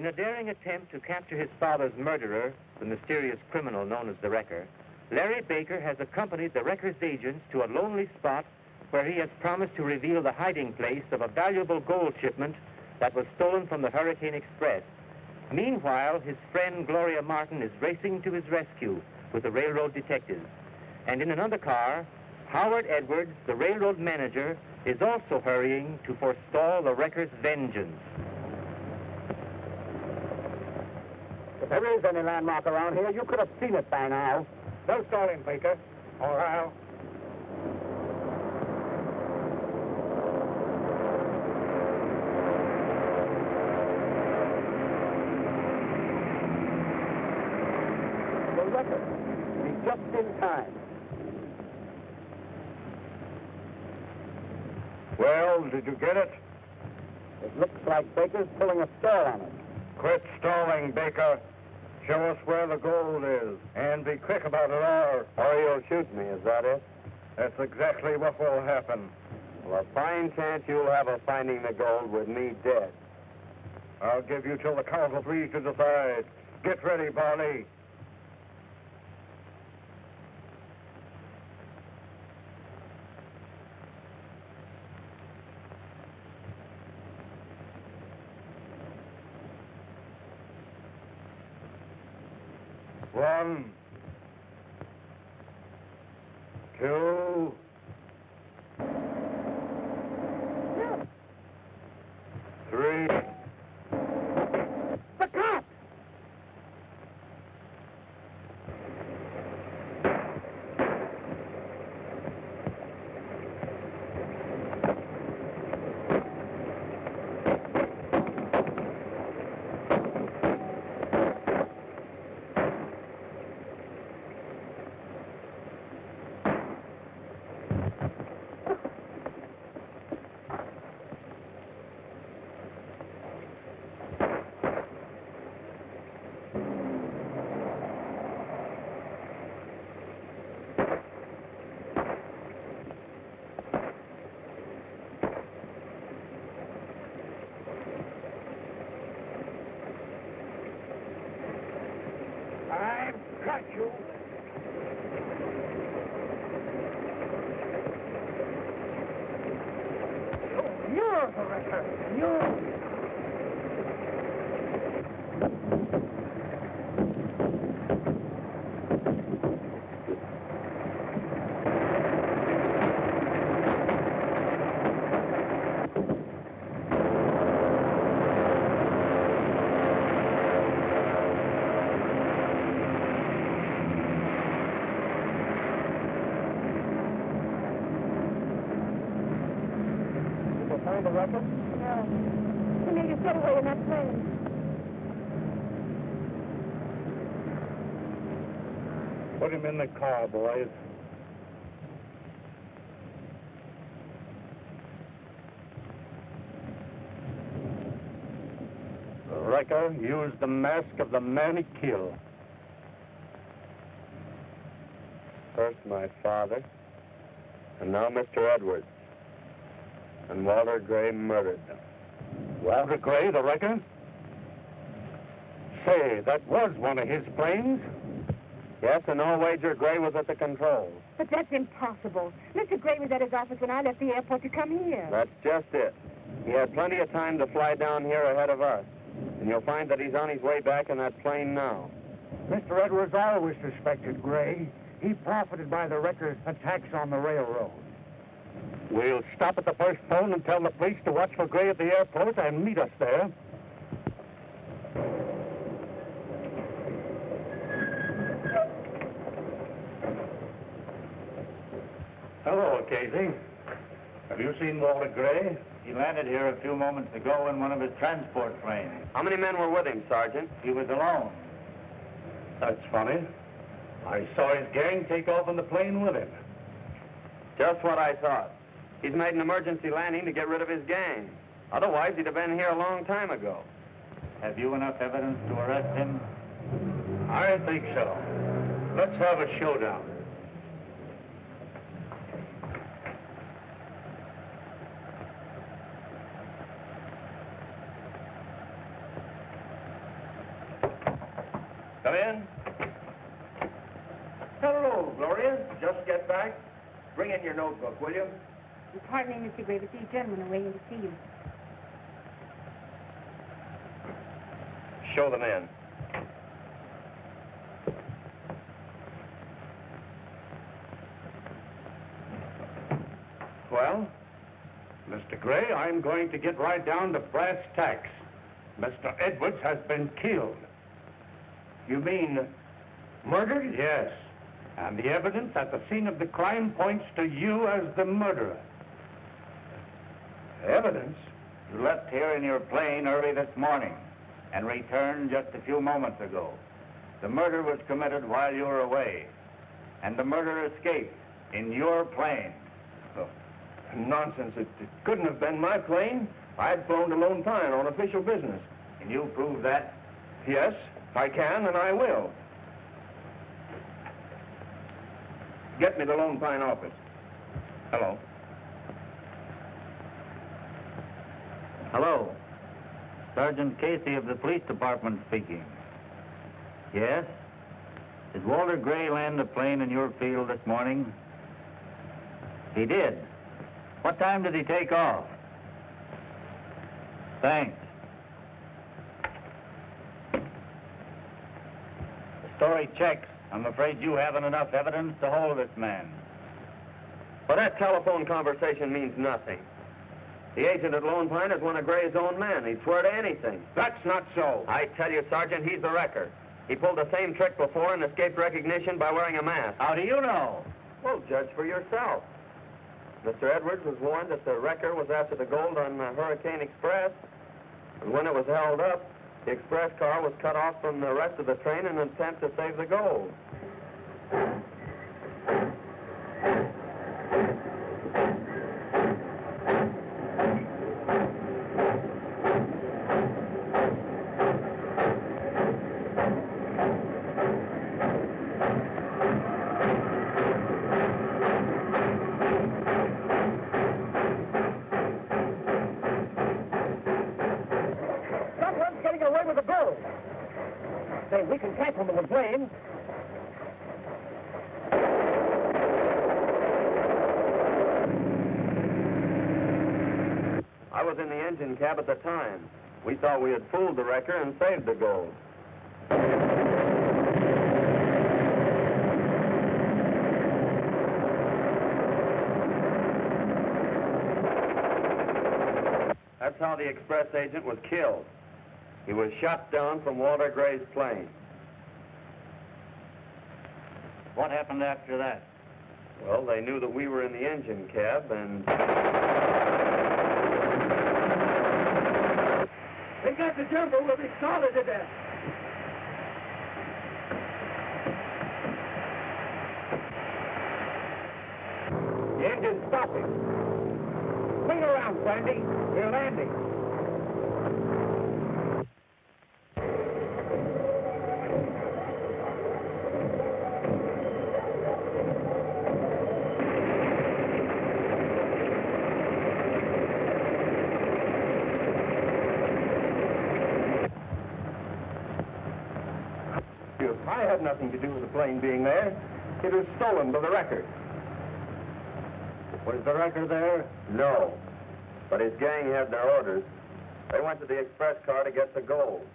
In a daring attempt to capture his father's murderer, the mysterious criminal known as the Wrecker, Larry Baker has accompanied the Wrecker's agents to a lonely spot where he has promised to reveal the hiding place of a valuable gold shipment that was stolen from the Hurricane Express. Meanwhile, his friend Gloria Martin is racing to his rescue with the railroad detectives. And in another car, Howard Edwards, the railroad manager, is also hurrying to forestall the Wrecker's vengeance. If there is any landmark around here, you could have seen it by now. No stalling, Baker. Or I'll... The Wrecker. He's just in time. Well, did you get it? It looks like Baker's pulling a stall on it. Quit stalling, Baker. Show us where the gold is. And be quick about it, Or you'll shoot me, is that it? that's exactly what will happen. Well, a fine chance you'll have of finding the gold with me dead. I'll give you till the count of three to decide. Get ready, Barney. One, two, three. The cop! I've got you. You're the Wrecker. You. Find the Wrecker? No. He made his getaway in that plane. Put him in the car, boys. The Wrecker used the mask of the man he killed. First my father, and now Mr. Edwards. And Walter Gray murdered them. Walter Gray, the Wrecker? Say, that was one of his planes. Yes, and no wager Gray was at the controls. But that's impossible. Mr. Gray was at his office when I left the airport to come here. That's just it. He had plenty of time to fly down here ahead of us. And you'll find that he's on his way back in that plane now. Mr. Edwards always suspected Gray. He profited by the Wrecker's attacks on the railroad. We'll stop at the first phone and tell the police to watch for Gray at the airport and meet us there. Hello, Casey. Have you seen Walter Gray? He landed here a few moments ago in one of his transport planes. How many men were with him, Sergeant? He was alone. That's funny. I saw his gang take off in the plane with him. Just what I thought. He's made an emergency landing to get rid of his gang. Otherwise, he'd have been here a long time ago. Have you enough evidence to arrest him? I think so. Let's have a showdown. Come in. Hello, Gloria. Just get back. Bring in your notebook, will you? Pardon me, Mr. Gray, but these gentlemen are waiting to see you. Show them in. Well, Mr. Gray, I'm going to get right down to brass tacks. Mr. Edwards has been killed. You mean murdered? Yes. And the evidence at the scene of the crime points to you as the murderer. Evidence? You left here in your plane early this morning and returned just a few moments ago. The murder was committed while you were away, and the murderer escaped in your plane. Oh, nonsense. It couldn't have been my plane. I'd flown to Lone Pine on official business. Can you prove that? Yes, I can, and I will. Get me the Lone Pine office. Hello. Hello. Sergeant Casey of the police department speaking. Yes? Did Walter Gray land a plane in your field this morning? He did. What time did he take off? Thanks. The story checks. I'm afraid you haven't enough evidence to hold this man. But that telephone conversation means nothing. The agent at Lone Pine is one of Gray's own men. He'd swear to anything. That's not so. I tell you, Sergeant, he's the wrecker. He pulled the same trick before and escaped recognition by wearing a mask. How do you know? Well, judge for yourself. Mr. Edwards was warned that the wrecker was after the gold on the Hurricane Express. And when it was held up, the express car was cut off from the rest of the train in an attempt to save the gold. Someone's getting away with the gold. Say, we can catch him with a plane. I was in the engine cab at the time. We thought we had fooled the wrecker and saved the gold. That's how the express agent was killed. He was shot down from Walter Gray's plane. What happened after that? Well, they knew that we were in the engine cab, and... They got the jumper. We'll be solid to death. The engine's stopping. Swing around, Sandy. We're landing. I had nothing to do with the plane being there. It was stolen by the wrecker. Was the wrecker there? No. But his gang had their orders. They went to the express car to get the gold.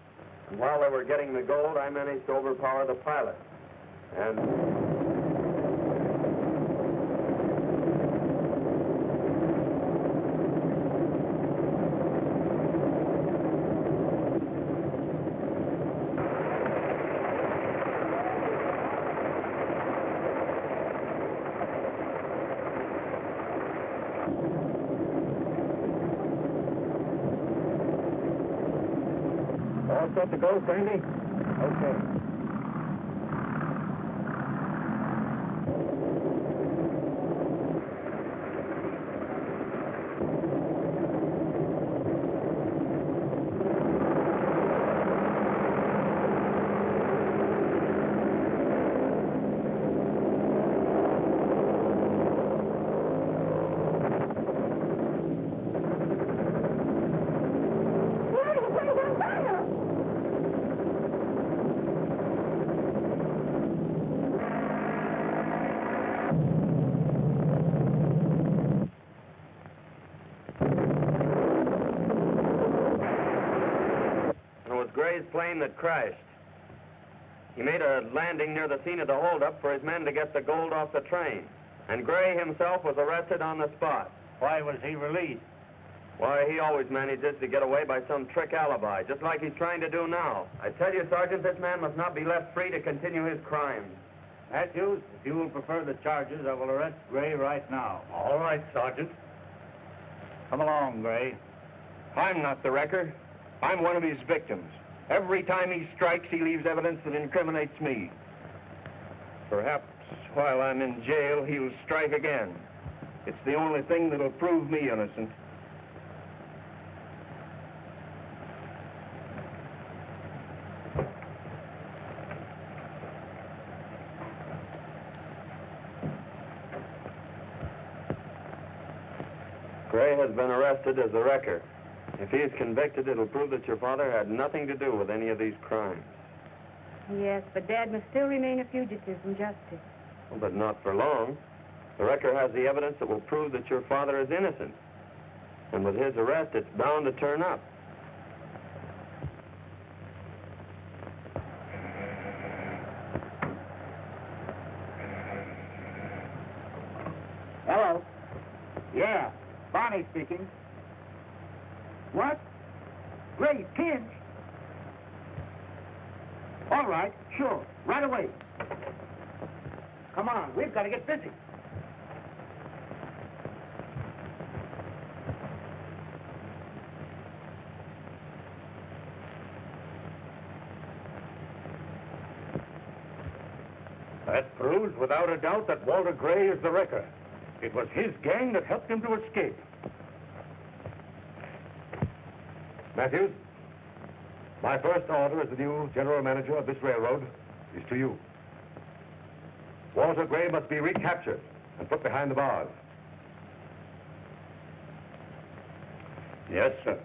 And while they were getting the gold, I managed to overpower the pilot. And... All set to go, Sandy? Okay. Gray's plane that crashed. He made a landing near the scene of the holdup for his men to get the gold off the train. And Gray himself was arrested on the spot. Why was he released? Why, he always manages to get away by some trick alibi, just like he's trying to do now. I tell you, Sergeant, this man must not be left free to continue his crimes. Matthews, if you will prefer the charges, I will arrest Gray right now. All right, Sergeant. Come along, Gray. I'm not the wrecker. I'm one of his victims. Every time he strikes, he leaves evidence that incriminates me. Perhaps while I'm in jail, he'll strike again. It's the only thing that'll prove me innocent. Gray has been arrested as a wrecker. If he is convicted, it'll prove that your father had nothing to do with any of these crimes. Yes, but Dad must still remain a fugitive from justice. Well, but not for long. The wrecker has the evidence that will prove that your father is innocent. And with his arrest, it's bound to turn up. Hello. Yeah, Barney speaking. What? Gray pinched? All right, sure, right away. Come on, we've got to get busy. That proves without a doubt that Walter Gray is the wrecker. It was his gang that helped him to escape. Matthews, my first order as the new general manager of this railroad is to you. Walter Gray must be recaptured and put behind the bars. Yes, sir.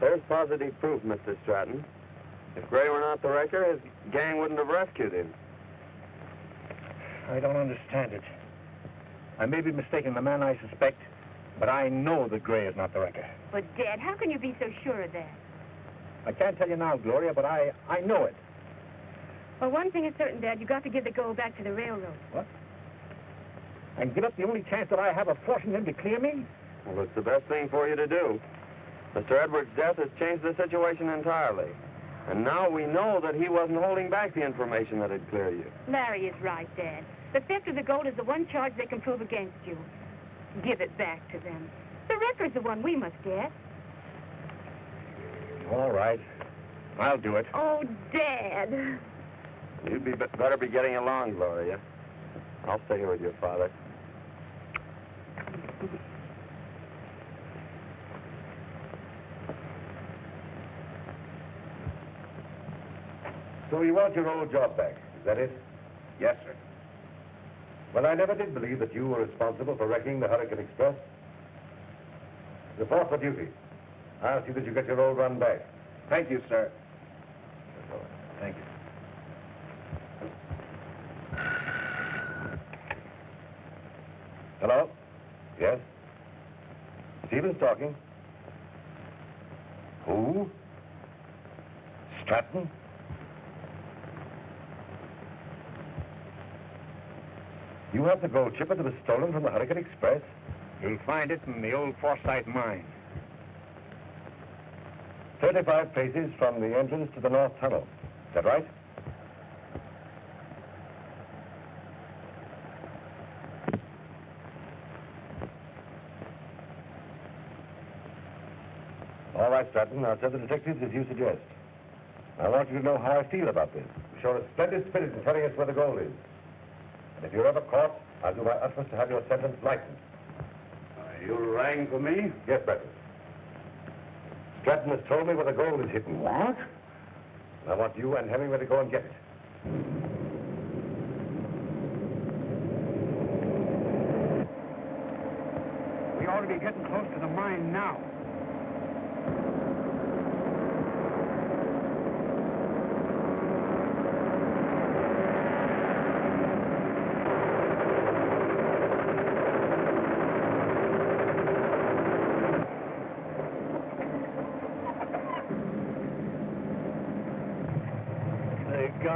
There's positive proof, Mr. Stratton. If Gray were not the wrecker, his gang wouldn't have rescued him. I don't understand it. I may be mistaken the man I suspect, but I know that Gray is not the wrecker. But, Dad, how can you be so sure of that? I can't tell you now, Gloria, but I know it. Well, one thing is certain, Dad. You got to give the gold back to the railroad. What? And give up the only chance that I have of forcing him to clear me? Well, it's the best thing for you to do. Mr. Edwards' death has changed the situation entirely. And now we know that he wasn't holding back the information that would clear you. Larry is right, Dad. The theft of the gold is the one charge they can prove against you. Give it back to them. The record's the one we must get. All right. I'll do it. Oh, Dad. You'd better be getting along, Gloria. I'll stay here with your father. So you want your old job back, is that it? Yes, sir. Well, I never did believe that you were responsible for wrecking the Hurricane Express. Report for duty. I'll see that you get your old run back. Thank you, sir. That's all right. Thank you. Hello? Yes? Stephen's talking. Who? Stratton? You have the gold chipper that was stolen from the Hurricane Express? You'll find it in the old Forsyth mine. 35 paces from the entrance to the North Tunnel. Is that right? All right, Stratton. I'll tell the detectives as you suggest. I want you to know how I feel about this. You showed a splendid spirit in telling us where the gold is. And if you're ever caught, I'll do my utmost to have your sentence lightened. You rang for me? Yes, Breton. Stratton has told me where the gold is hidden. What? And I want you and Hemingway to go and get it. We ought to be getting close to the mine now.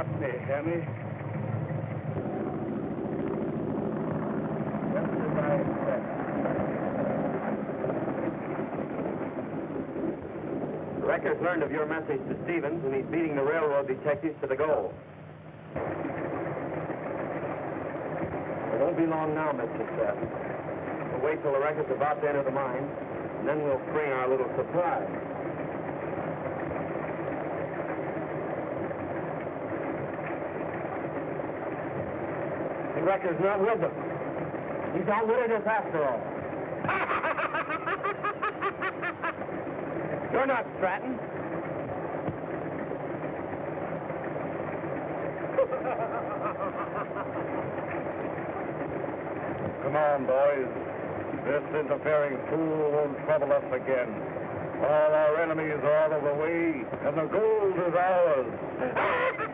got me, Hemmy. Just as I expected. The Wreckers learned of your message to Stevens, and he's beating the railroad detectives to the goal. It won't be long now, Mr. Seth. We'll wait till the Wreckers are about to enter the mine, and then we'll bring our little surprise. The Wrecker's not with them. He's outwitted us after all. You're not Stratton. Come on, boys. This interfering fool won't trouble us again. All our enemies are out of the way, and the gold is ours.